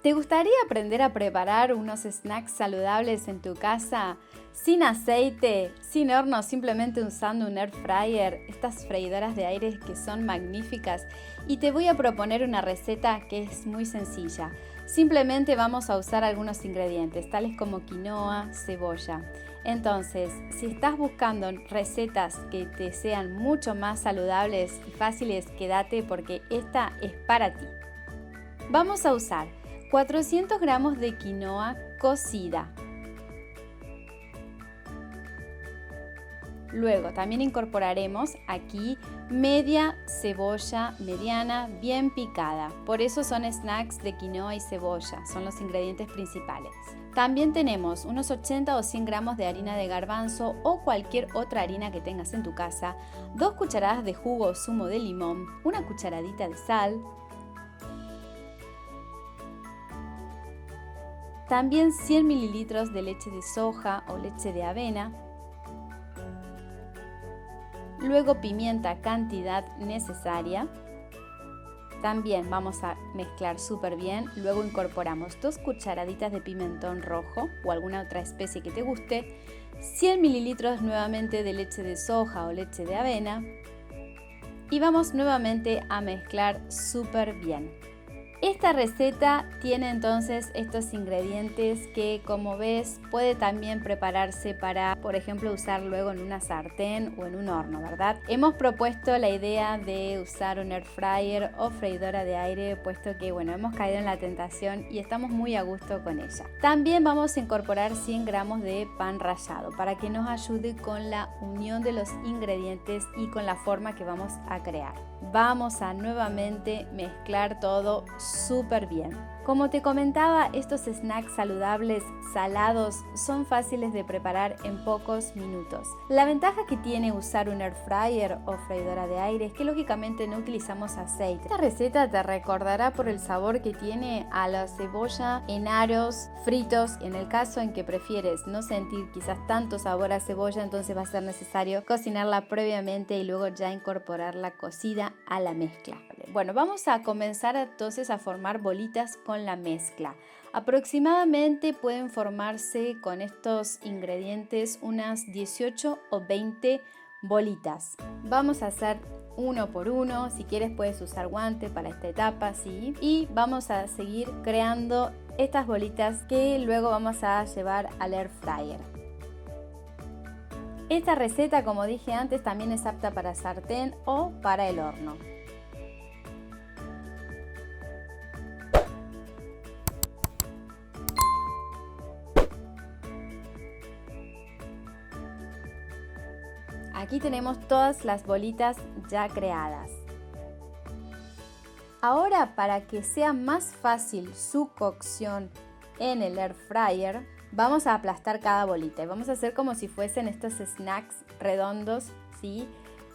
¿Te gustaría aprender a preparar unos snacks saludables en tu casa? Sin aceite, sin horno, simplemente usando un air fryer, estas freidoras de aire que son magníficas. Y te voy a proponer una receta que es muy sencilla. Simplemente vamos a usar algunos ingredientes, tales como quinoa, cebolla. Entonces, si estás buscando recetas que te sean mucho más saludables y fáciles, quédate porque esta es para ti. Vamos a usar 400 gramos de quinoa cocida. Luego también incorporaremos aquí media cebolla mediana bien picada. Por eso son snacks de quinoa y cebolla, son los ingredientes principales. También tenemos unos 80 o 100 gramos de harina de garbanzo o cualquier otra harina que tengas en tu casa, 2 cucharadas de jugo o zumo de limón, una cucharadita de sal, también 100 mililitros de leche de soja o leche de avena, luego pimienta cantidad necesaria. También vamos a mezclar súper bien, luego incorporamos 2 cucharaditas de pimentón rojo o alguna otra especie que te guste, 100 mililitros nuevamente de leche de soja o leche de avena y vamos nuevamente a mezclar súper bien. Esta receta tiene entonces estos ingredientes que, como ves, puede también prepararse para, por ejemplo, usar luego en una sartén o en un horno, ¿verdad? Hemos propuesto la idea de usar un air fryer o freidora de aire, puesto que, hemos caído en la tentación y estamos muy a gusto con ella. También vamos a incorporar 100 gramos de pan rallado para que nos ayude con la unión de los ingredientes y con la forma que vamos a crear. Vamos a nuevamente mezclar todo súper bien. Como te comentaba, estos snacks saludables salados son fáciles de preparar en pocos minutos. La ventaja que tiene usar un air fryer o freidora de aire es que lógicamente no utilizamos aceite. Esta receta te recordará por el sabor que tiene a la cebolla en aros fritos. En el caso en que prefieres no sentir quizás tanto sabor a cebolla, entonces va a ser necesario cocinarla previamente y luego ya incorporarla cocida a la mezcla. Bueno, vamos a comenzar entonces a formar bolitas con la mezcla. Aproximadamente pueden formarse con estos ingredientes unas 18 o 20 bolitas. Vamos a hacer uno por uno, si quieres puedes usar guante para esta etapa, ¿sí? Y vamos a seguir creando estas bolitas que luego vamos a llevar al air fryer. Esta receta, como dije antes, también es apta para sartén o para el horno. Aquí tenemos todas las bolitas ya creadas. Ahora, para que sea más fácil su cocción en el air fryer, vamos a aplastar cada bolita y vamos a hacer como si fuesen estos snacks redondos, ¿sí?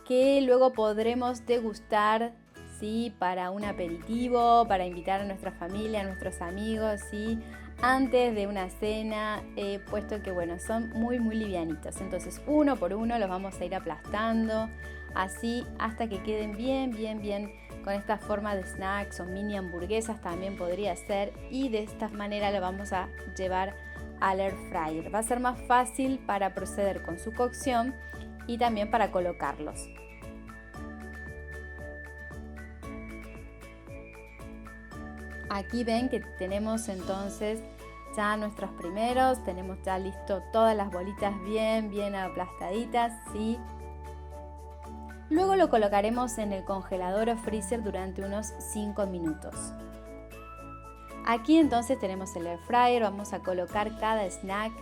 Que luego podremos degustar, ¿sí? Para un aperitivo, para invitar a nuestra familia, a nuestros amigos, ¿sí? Antes de una cena, puesto que son muy livianitos. Entonces uno por uno los vamos a ir aplastando, así hasta que queden bien con esta forma de snacks o mini hamburguesas también podría ser, y de esta manera lo vamos a llevar al air fryer. Va a ser más fácil para proceder con su cocción y también para colocarlos. Aquí ven que tenemos entonces ya nuestros primeros, tenemos ya listo todas las bolitas bien aplastaditas, ¿sí? Luego lo colocaremos en el congelador o freezer durante unos 5 minutos. Aquí entonces tenemos el air fryer, vamos a colocar cada snack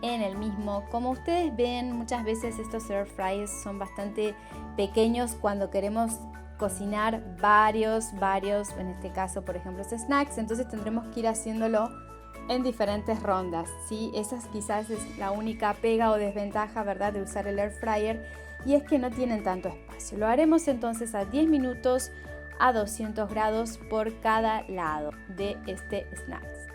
en el mismo. Como ustedes ven, muchas veces estos air fryers son bastante pequeños cuando queremos cocinar varios, en este caso por ejemplo snacks, entonces tendremos que ir haciéndolo en diferentes rondas, ¿sí? Esa quizás es la única pega o desventaja, ¿verdad?, de usar el air fryer, y es que no tienen tanto espacio. Lo haremos entonces a 10 minutos a 200 grados por cada lado de este snacks.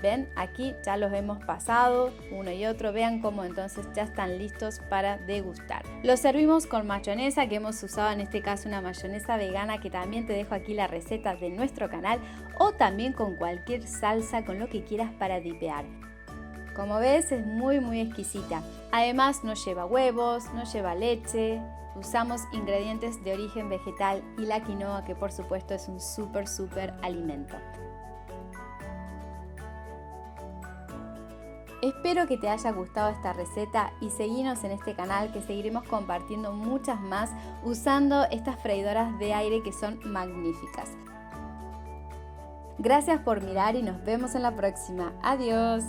¿Ven? Aquí ya los hemos pasado uno y otro. Vean cómo entonces ya están listos para degustar. Los servimos con mayonesa que hemos usado, en este caso una mayonesa vegana, que también te dejo aquí la receta de nuestro canal, o también con cualquier salsa, con lo que quieras para dipear. Como ves, es muy exquisita. Además no lleva huevos, no lleva leche. Usamos ingredientes de origen vegetal y la quinoa, que por supuesto es un súper alimento. Espero que te haya gustado esta receta y seguinos en este canal, que seguiremos compartiendo muchas más usando estas freidoras de aire que son magníficas. Gracias por mirar y nos vemos en la próxima. Adiós.